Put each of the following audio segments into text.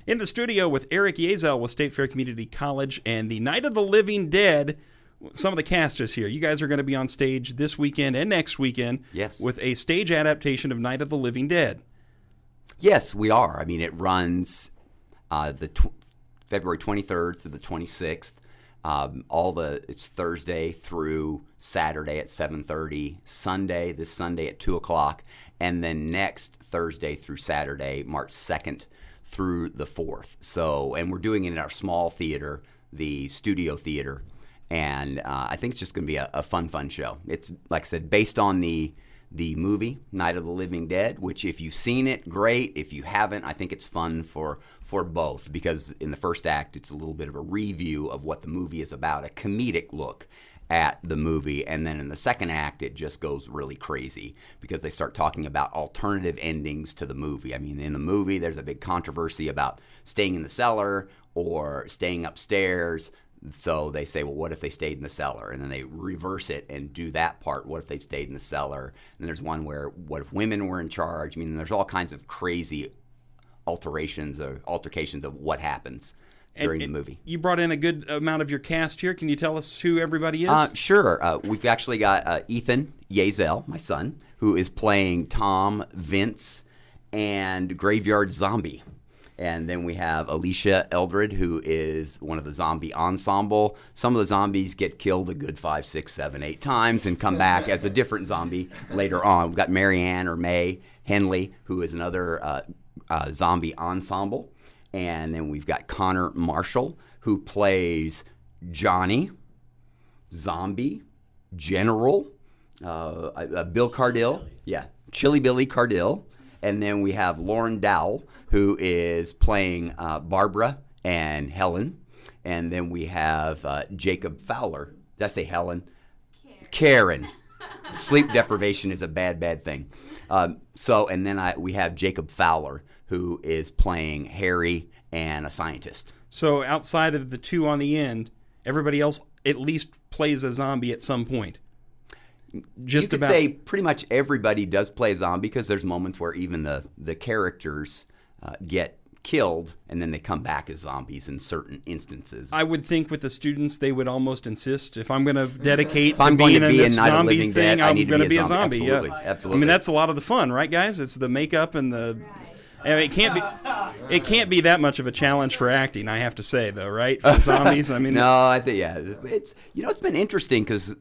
In the studio with Eric Yazell with State Fair Community College and the Night of the Living Dead. Some of the cast is here. You guys are going to be on stage this weekend and next weekend with a stage adaptation of Night of the Living Dead. Yes, we are. I mean, it runs February 23rd through the 26th. It's Thursday through Saturday at 7:30, this Sunday at 2 o'clock, and then next Thursday through Saturday, March 2nd through the 4th. So, and we're doing it in our small theater, the Studio Theatre, and I think it's just going to be a fun show. It's, like I said, based on the movie Night of the Living Dead, which if you've seen it, great. If you haven't, I think it's fun for both, because in the first act it's a little bit of a review of what the movie is about, a comedic look at the movie, and then in the second act it just goes really crazy because they start talking about alternative endings to the movie. I mean, in the movie there's a big controversy about staying in the cellar or staying upstairs. So they say, well, what if they stayed in the cellar? And then they reverse it and do that part. What if they stayed in the cellar? And there's one where, what if women were in charge? I mean, there's all kinds of crazy alterations or altercations of what happens during the movie. You brought in a good amount of your cast here. Can you tell us who everybody is? Sure. We've actually got Ethan Yazell, my son, who is playing Tom, Vince, and Graveyard Zombie. And then we have Alicia Eldred, who is one of the zombie ensemble. Some of the zombies get killed a good 5, 6, 7, 8 times and come back as a different zombie later on. We've got Marianne or May Henley, who is another zombie ensemble. And then we've got Connor Marshall, who plays Johnny, Zombie, General, Bill Cardill. Yeah, Chili Billy Cardill. And then we have Lauren Dowell, who is playing Barbara and Helen. And then we have Jacob Fowler. Did I say Helen? Karen. Sleep deprivation is a bad thing. And then we have Jacob Fowler, who is playing Harry and a scientist. So outside of the two on the end, everybody else at least plays a zombie at some point. You could say pretty much everybody does play a zombie, because there's moments where even the characters get killed and then they come back as zombies in certain instances. I would think with the students they would almost insist, if I'm going to dedicate to being in this zombies thing, I'm going to be a zombie. Absolutely. Yeah. Absolutely. I mean, that's a lot of the fun, right, guys? It's the makeup and the... I mean, it can't be that much of a challenge for acting, I have to say, though, right? For zombies, I mean... No, I think, yeah. It's been interesting because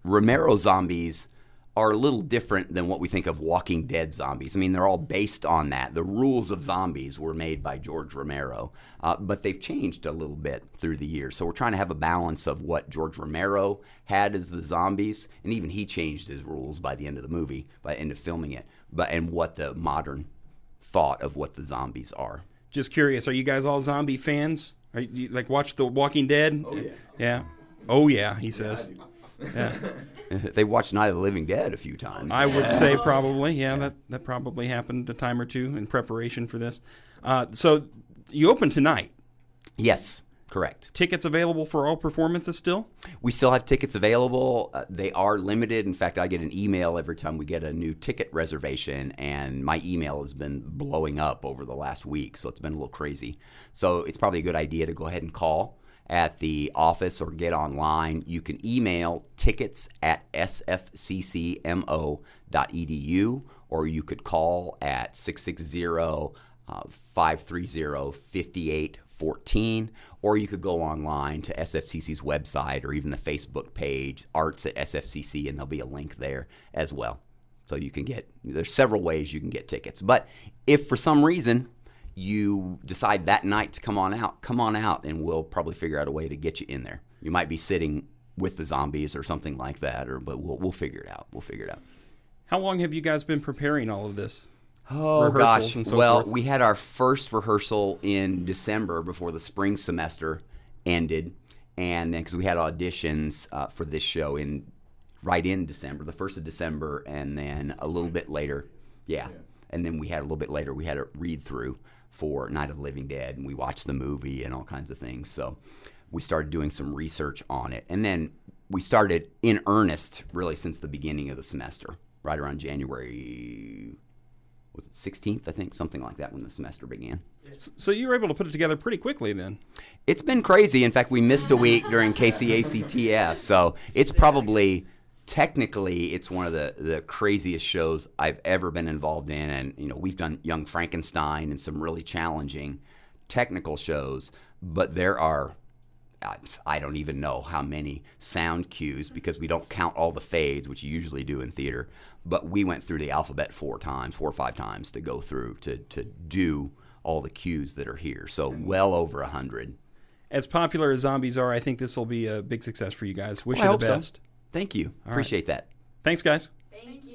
Romero zombies are a little different than what we think of Walking Dead zombies. I mean, they're all based on that. The rules of zombies were made by George Romero, but they've changed a little bit through the years. So we're trying to have a balance of what George Romero had as the zombies, and even he changed his rules by the end of the movie, by the end of filming it, and what the modern thought of what the zombies are. Just curious, are you guys all zombie fans? Are you, watch The Walking Dead? Oh, yeah. Yeah. Oh, yeah, he says. Yeah. They watched Night of the Living Dead a few times. I would say probably, yeah. That probably happened a time or two in preparation for this. So you open tonight. Yes, correct. Tickets available for all performances still? We still have tickets available. They are limited. In fact, I get an email every time we get a new ticket reservation, and my email has been blowing up over the last week, so it's been a little crazy. So it's probably a good idea to go ahead and call at the office or get online. You can email tickets@sfccmo.edu, or you could call at 660-530-5814, or you could go online to SFCC's website or even the Facebook page, Arts at SFCC, and there'll be a link there as well. So you can there's several ways you can get tickets. But if for some reason you decide that night to come on out, and we'll probably figure out a way to get you in there. You might be sitting with the zombies or something like that, but we'll figure it out. How long have you guys been preparing all of this? Oh, Rehearsals gosh. And so well, forth? We had our first rehearsal in December before the spring semester ended, and then because we had auditions for this show right in December, the 1st of December, and then a little bit later, and then we had a read-through for Night of the Living Dead, and we watched the movie and all kinds of things. So we started doing some research on it. And then we started in earnest really since the beginning of the semester, right around January was it 16th, I think, something like that when the semester began. So you were able to put it together pretty quickly then. It's been crazy. In fact, we missed a week during KCACTF, so it's probably, technically, it's one of the craziest shows I've ever been involved in. And, we've done Young Frankenstein and some really challenging technical shows, but there are, I don't even know how many sound cues because we don't count all the fades, which you usually do in theater. But we went through the alphabet 4 or 5 times to go through to do all the cues that are here. So well over 100. As popular as zombies are, I think this will be a big success for you guys. Wish you the best. So. Thank you. Appreciate that. Thanks, guys. Thank you.